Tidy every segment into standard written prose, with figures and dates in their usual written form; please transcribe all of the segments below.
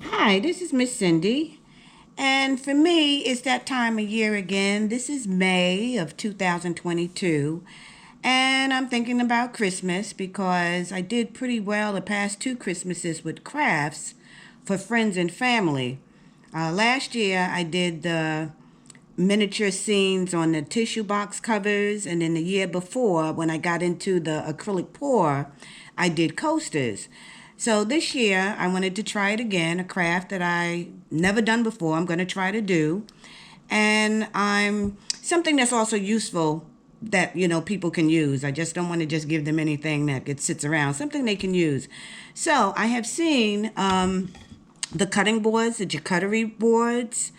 Hi, this is Miss Cindy. And for me, it's that time of year again. This is May of 2022. And I'm thinking about Christmas because I did pretty well the past two Christmases with crafts for friends and family. Last year, I did the miniature scenes on the tissue box covers, and then the year before, when I got into the acrylic pour, I did coasters. So this year, I wanted to try it again, a craft that I never done before. I'm going to try to do, and I'm something that's also useful that people can use. I just don't want to just give them anything that it sits around. Something they can use. So I have seen the cutting boards, the charcuterie boards,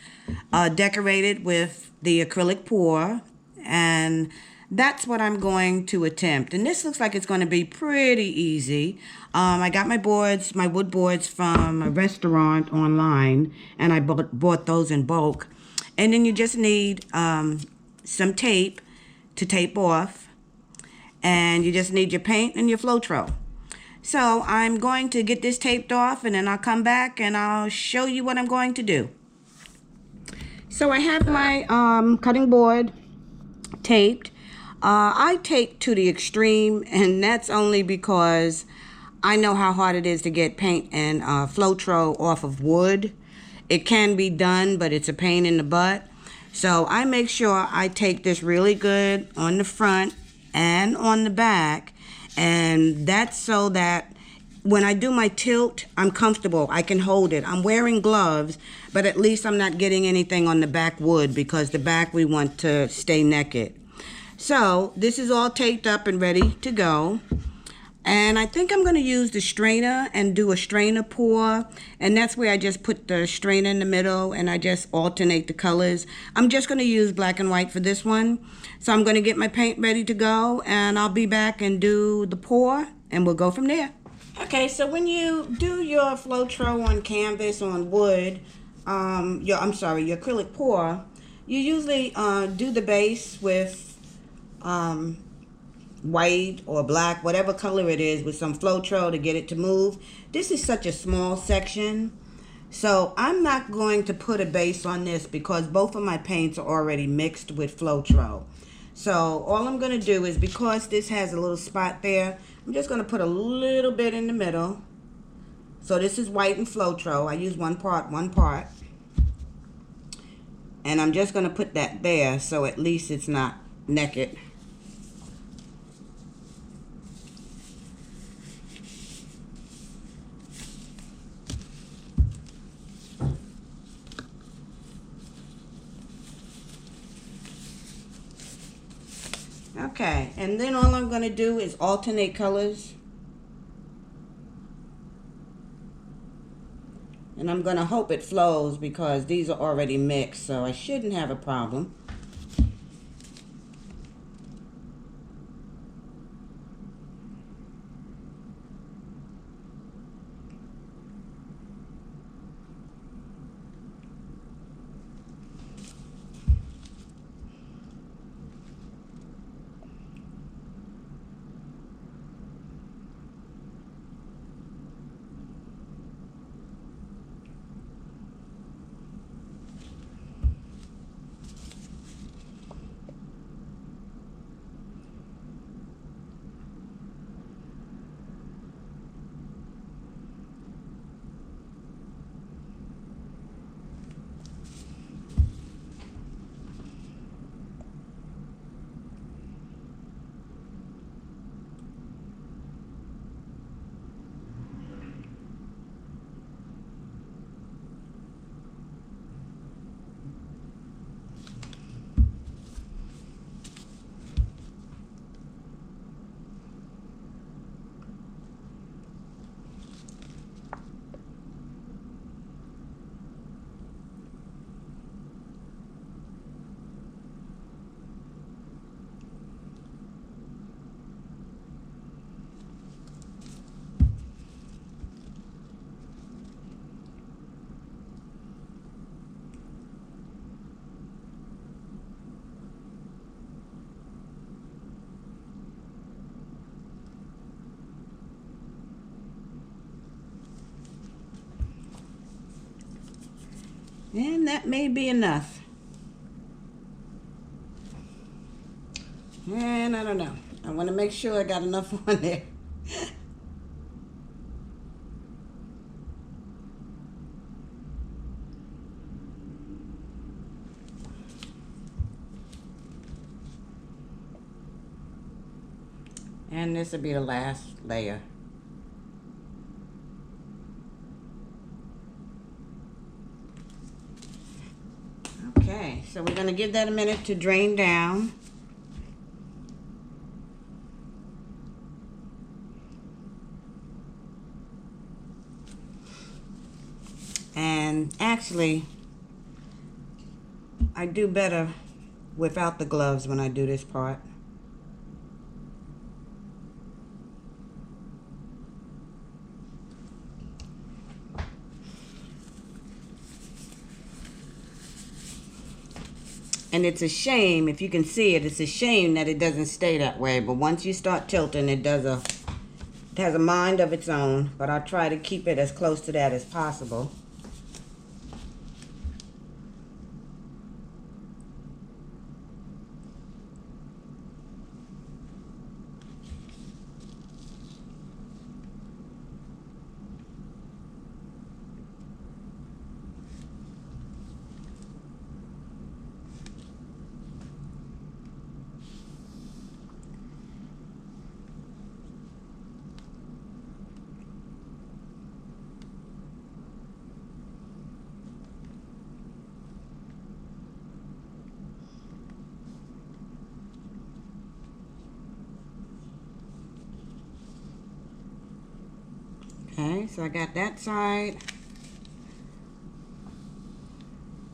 decorated with the acrylic pour, and that's what I'm going to attempt. And this looks like it's going to be pretty easy. I got my boards, my wood boards from a restaurant online, and I bought those in bulk. And then you just need some tape to tape off, and you just need your paint and your Flotro. So I'm going to get this taped off, and then I'll come back and I'll show you what I'm going to do. So I have my cutting board taped. I tape to the extreme, and that's only because I know how hard it is to get paint and Flotro off of wood. It can be done, but it's a pain in the butt. So I make sure I tape this really good on the front and on the back, and that's so that when I do my tilt, I'm comfortable. I can hold it. I'm wearing gloves, but at least I'm not getting anything on the back wood because the back we want to stay naked. So this is all taped up and ready to go. And I think I'm going to use the strainer and do a strainer pour. And that's where I just put the strainer in the middle and I just alternate the colors. I'm just going to use black and white for this one. So I'm going to get my paint ready to go, and I'll be back and do the pour, and we'll go from there. Okay, so when you do your Flotro on canvas on wood, your acrylic pour, you usually do the base with um, white or black, whatever color it is, with some Flotro to get it to move. This is such a small section, so I'm not going to put a base on this because both of my paints are already mixed with Flotro. So all I'm going to do is, because this has a little spot there, I'm just going to put a little bit in the middle. So this is white and Flotro. I use one part. And I'm just going to put that there so at least it's not naked. Okay, and then all I'm going to do is alternate colors. And I'm going to hope it flows because these are already mixed, so I shouldn't have a problem. And that may be enough. And I don't know. I want to make sure I got enough on there. And this will be the last layer. Okay, so we're going to give that a minute to drain down. And actually, I do better without the gloves when I do this part. And it's a shame, if you can see it, it's a shame that it doesn't stay that way. But once you start tilting, it has a mind of its own. But I'll try to keep it as close to that as possible. Okay, so I got that side.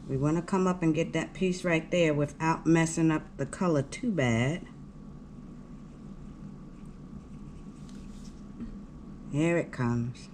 We want to come up and get that piece right there without messing up the color too bad. Here it comes.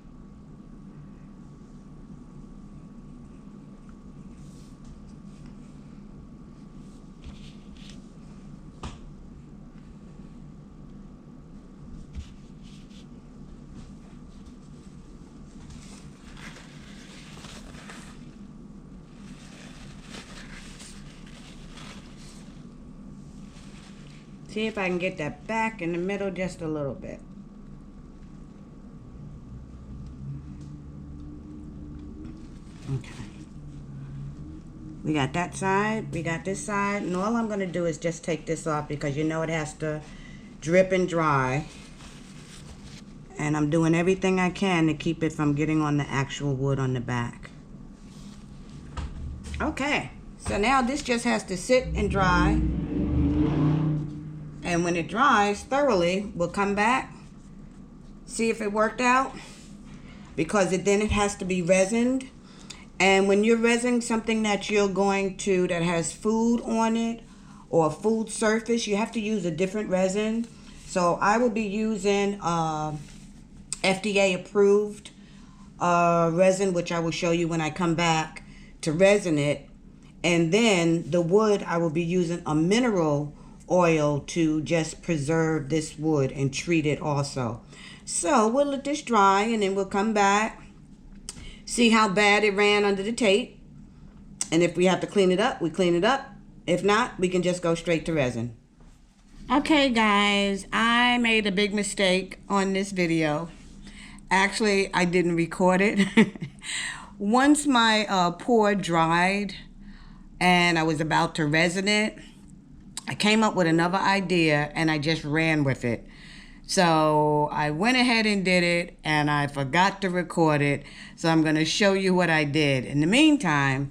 See if I can get that back in the middle just a little bit. Okay. We got that side, we got this side, and all I'm going to do is just take this off because you know it has to drip and dry. And I'm doing everything I can to keep it from getting on the actual wood on the back. Okay, so now this just has to sit and dry. And when it dries thoroughly, we'll come back, see if it worked out, because then it has to be resined. And when you're resining something that you're going to, that has food on it or a food surface, you have to use a different resin. So I will be using FDA approved resin, which I will show you when I come back to resin it. And then the wood, I will be using a mineral oil to just preserve this wood and treat it also. So we'll let this dry and then we'll come back, see how bad it ran under the tape, and if we have to clean it up, we clean it up. If not, we can just go straight to resin. Okay guys, I made a big mistake on this video. Actually, I didn't record it. Once my pour dried and I was about to resin it, I came up with another idea and I just ran with it. So I went ahead and did it and I forgot to record it. So I'm going to show you what I did. In the meantime,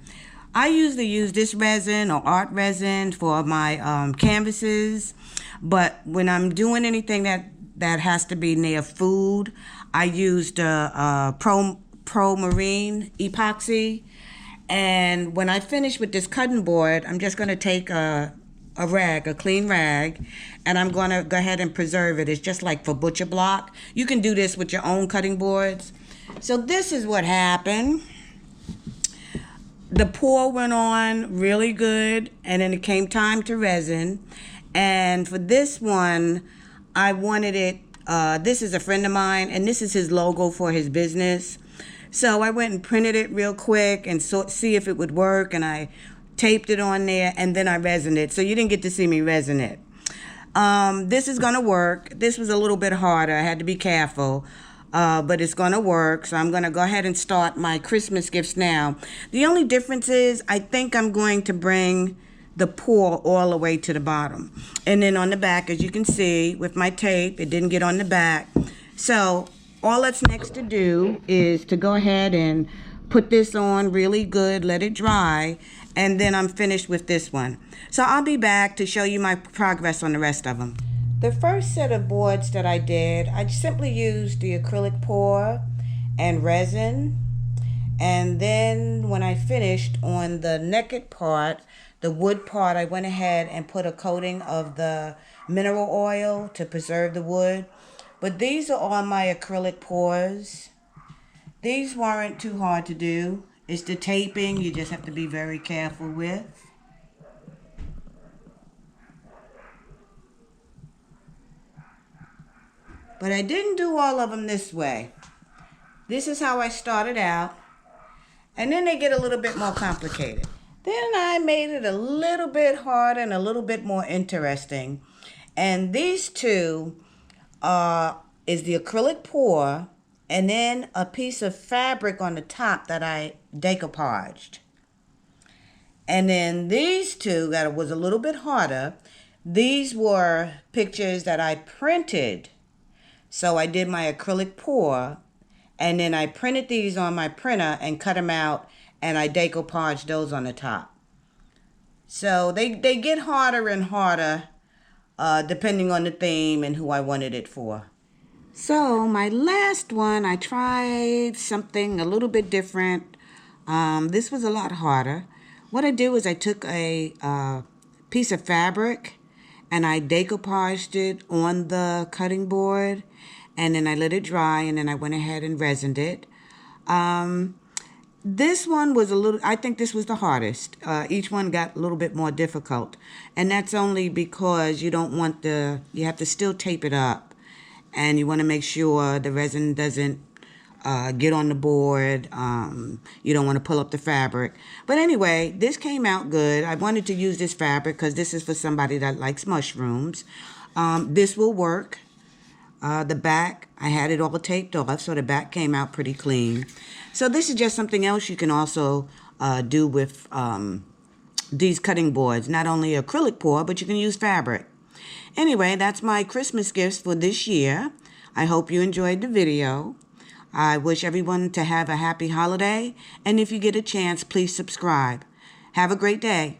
I usually use this resin or art resin for my canvases. But when I'm doing anything that has to be near food, I used Pro Marine epoxy. And when I finish with this cutting board, I'm just going to take a clean rag, and I'm going to go ahead and preserve it. It's just like for butcher block. You can do this with your own cutting boards. So this is what happened. The pour went on really good, and then it came time to resin. And for this one, I wanted it, this is a friend of mine, and this is his logo for his business. So I went and printed it real quick and see if it would work, and I taped it on there, and then I resined it. So you didn't get to see me resin it. This is going to work. This was a little bit harder. I had to be careful. But it's going to work. So I'm going to go ahead and start my Christmas gifts now. The only difference is I think I'm going to bring the pour all the way to the bottom. And then on the back, as you can see, with my tape, it didn't get on the back. So all that's next to do is to go ahead and put this on really good, let it dry, and then I'm finished with this one. So I'll be back to show you my progress on the rest of them. The first set of boards that I did, I simply used the acrylic pour and resin. And then when I finished on the naked part, the wood part, I went ahead and put a coating of the mineral oil to preserve the wood. But these are all my acrylic pours. These weren't too hard to do. It's the taping you just have to be very careful with. But I didn't do all of them this way. This is how I started out. And then they get a little bit more complicated. Then I made it a little bit harder and a little bit more interesting. And these two is the acrylic pour and then a piece of fabric on the top that I decoupaged. And then these two that was a little bit harder. These were pictures that I printed. So I did my acrylic pour, and then I printed these on my printer and cut them out, and I decoupaged those on the top. So they get harder and harder depending on the theme and who I wanted it for. So my last one, I tried something a little bit different. This was a lot harder. What I did was I took a piece of fabric and I decoupaged it on the cutting board, and then I let it dry, and then I went ahead and resined it. This one was I think this was the hardest. Each one got a little bit more difficult, and that's only because you don't want you have to still tape it up, and you want to make sure the resin doesn't get on the board. You don't want to pull up the fabric. But anyway, this came out good. I wanted to use this fabric because this is for somebody that likes mushrooms. This will work. The back, I had it all taped off, so the back came out pretty clean. So this is just something else you can also do with these cutting boards. Not only acrylic pour, but you can use fabric. Anyway, that's my Christmas gifts for this year. I hope you enjoyed the video. I wish everyone to have a happy holiday, and if you get a chance, please subscribe. Have a great day.